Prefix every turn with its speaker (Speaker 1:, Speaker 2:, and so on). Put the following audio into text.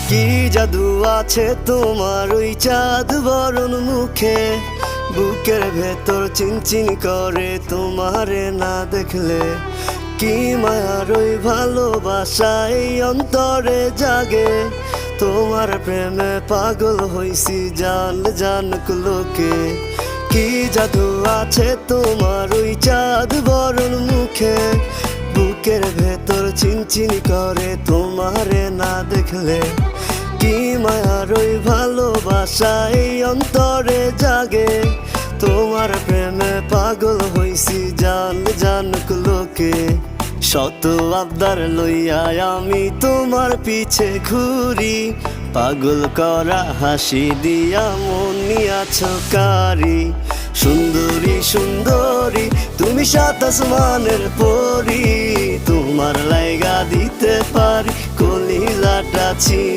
Speaker 1: কি জাদু আছে তোমার ওই চাঁদ বরণ মুখে, বুকের ভেতর চিনচিন করে তোমারে না দেখলে। কি মায়ার ওই ভালোবাসা এই অন্তরে জাগে, তোমার প্রেমে পাগল হইছি জান জানুক লোকে। কি জাদু আছে তোমার ওই চাঁদ বরণ মুখে, বুকের ভেতর চিনচিন করে তোমারে না দেখলে। কি মায়ার ওই ভালোবাসা এই অন্তরে জাগে, তোমার প্রেমে পাগল হইছি জান জানুক লোকে। শত আবদার লইয়া আমি তোমার পিছে ঘুরি, পাগল করা হাসি দিয়া মন নিয়াছ কারি। সুন্দরী সুন্দরী তুমি সাত আসমানের পরি, তোমার লাইগা দিতে পারি কলিজাটা ছি।